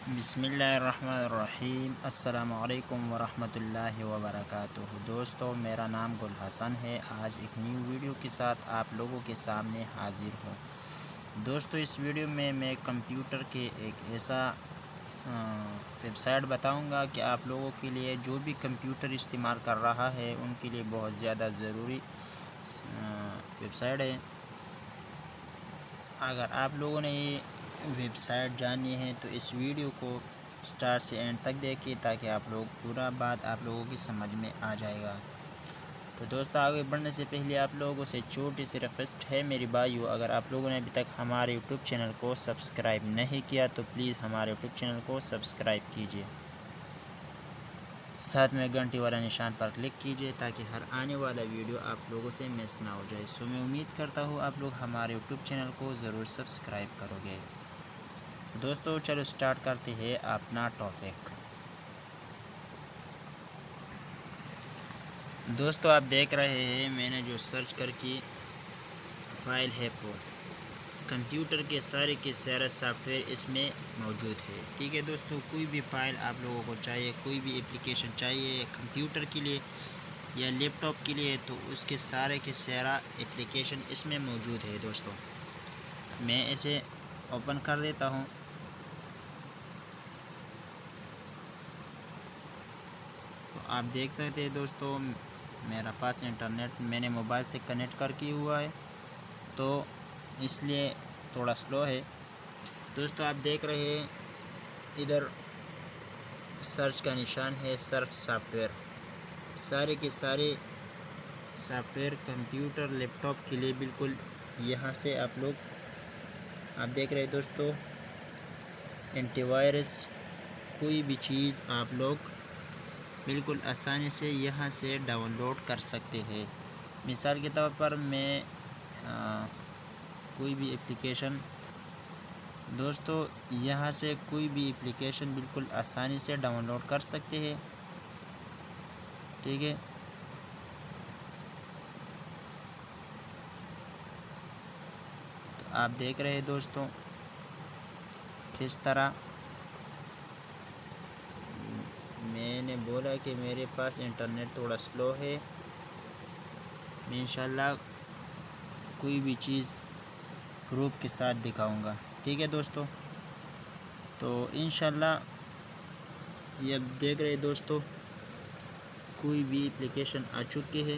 بسم اللہ الرحمن الرحیم۔ السلام علیکم ورحمۃ اللہ وبرکاتہ۔ دوستو، میرا نام گل حسن ہے۔ آج ایک نیو ویڈیو کے ساتھ آپ لوگوں کے سامنے حاضر ہوں۔ دوستو، اس ویڈیو میں کمپیوٹر کے ایک ایسا ویب سائٹ بتاؤں گا کہ آپ لوگوں کے لیے جو بھی کمپیوٹر استعمال کر رہا ہے ان کے لیے بہت زیادہ ضروری ویب سائٹ ہے۔ اگر آپ لوگوں نے یہ ویب سائٹ جاننی ہے تو اس ویڈیو کو سٹارٹ سے اینڈ تک دیکھیں تاکہ آپ لوگ پورا بات آپ لوگوں کی سمجھ میں آ جائے گا۔ تو دوستو، آگے بڑھنے سے پہلے آپ لوگوں سے چھوٹی سی ریکویسٹ ہے میری بھائیو، اگر آپ لوگوں نے ابھی تک ہمارے یوٹیوب چینل کو سبسکرائب نہیں کیا تو پلیز ہمارے یوٹیوب چینل کو سبسکرائب کیجیے، ساتھ میں گھنٹی والا نشان پر کلک کیجیے تاکہ ہر آنے والا ویڈیو آپ لوگوں سے مس نہ ہو جائے۔ میں امید کرتا ہوں آپ لوگ ہمارے یوٹیوب چینل کو ضرور سبسکرائب کرو گے۔ دوستو، چلو سٹارٹ کرتے ہیں اپنا ٹاپک۔ دوستو، آپ دیکھ رہے ہیں میں نے جو سرچ کر کی فائل ہے وہ کمپیوٹر کے سارے سافٹ ویئر اس میں موجود ہے۔ ٹھیک ہے دوستو، کوئی بھی فائل آپ لوگوں کو چاہیے، کوئی بھی اپلیکیشن چاہیے کمپیوٹر کے لیے یا لیپ ٹاپ کے لیے، تو اس کے سارا اپلیکیشن اس میں موجود ہے۔ دوستو، میں اسے اوپن کر دیتا ہوں۔ تو آپ دیکھ سکتے ہیں دوستو، میرا پاس انٹرنیٹ میں نے موبائل سے کنیکٹ کر کے ہوا ہے تو اس لیے تھوڑا سلو ہے۔ دوستو، آپ دیکھ رہے ہیں ادھر سرچ کا نشان ہے، سرچ سافٹ ویئر، سارے کے سارے software computer laptop کے لیے بالکل یہاں سے آپ دیکھ رہے ہیں دوستو، اینٹی وائرس کوئی بھی چیز آپ لوگ بالکل آسانی سے یہاں سے ڈاؤن لوڈ کر سکتے ہیں۔ مثال کے طور پر میں کوئی بھی اپلیکیشن دوستو یہاں سے کوئی بھی اپلیکیشن بالکل آسانی سے ڈاؤن لوڈ کر سکتے ہیں۔ ٹھیک ہے، تو آپ دیکھ رہے ہیں دوستو کس طرح میں نے بولا کہ میرے پاس انٹرنیٹ تھوڑا سلو ہے، میں انشاءاللہ کوئی بھی چیز پروف کے ساتھ دکھاؤں گا۔ ٹھیک ہے دوستو، تو انشاءاللہ یہ اب دیکھ رہے دوستو کوئی بھی اپلیکیشن آ چکی ہے۔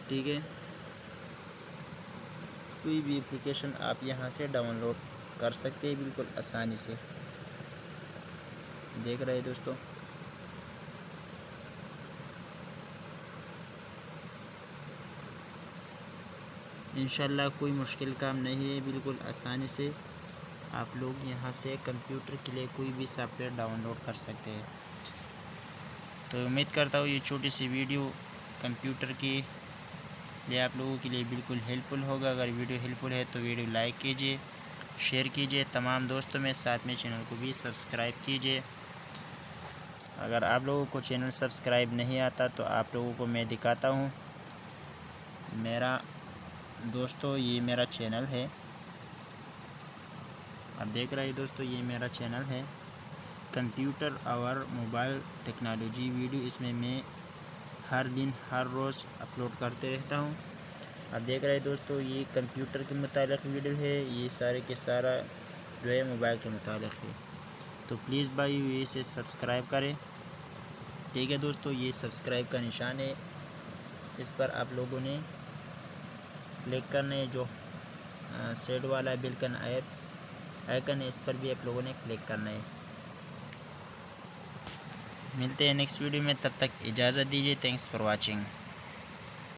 ٹھیک ہے، کوئی بھی اپلیکیشن آپ یہاں سے ڈاؤن لوڈ کر سکتے ہیں بالکل آسانی سے۔ دیکھ رہے دوستو، انشاءاللہ کوئی مشکل کام نہیں ہے، بالکل آسانی سے آپ لوگ یہاں سے کمپیوٹر کے لیے کوئی بھی سافٹ ویئر ڈاؤن لوڈ کر سکتے ہیں۔ تو امید کرتا ہوں یہ چھوٹی سی ویڈیو کمپیوٹر کے لیے آپ لوگوں کے لیے بالکل ہیلپ فل ہوگا۔ اگر ویڈیو ہیلپ فل ہے تو ویڈیو لائک کیجیے، شیئر کیجیے تمام دوستوں میں، ساتھ میں چینل کو بھی سبسکرائب کیجیے۔ اگر آپ لوگوں کو چینل سبسکرائب نہیں آتا تو آپ لوگوں کو میں دکھاتا ہوں۔ دوستو یہ میرا چینل ہے، آپ دیکھ رہے ہیں دوستو یہ میرا چینل ہے کمپیوٹر اور موبائل ٹیکنالوجی ویڈیو، اس میں ہر دن ہر روز اپلوڈ کرتے رہتا ہوں۔ آپ دیکھ رہے ہیں دوستو یہ کمپیوٹر کے متعلق ویڈیو ہے، یہ سارے کے سارا جو ہے موبائل کے متعلق ہے، تو پلیز بھائی اسے سبسکرائب کریں۔ ٹھیک ہے دوستو، یہ سبسکرائب کا نشان ہے، اس پر آپ لوگوں نے کلک کرنا ہے، جو سیڈ والا بیلکن آئیکن ہے اس پر بھی آپ لوگوں نے کلک کرنا ہے۔ ملتے ہیں نیکسٹ ویڈیو میں، تب تک اجازت دیجیے۔ Thanks for watching.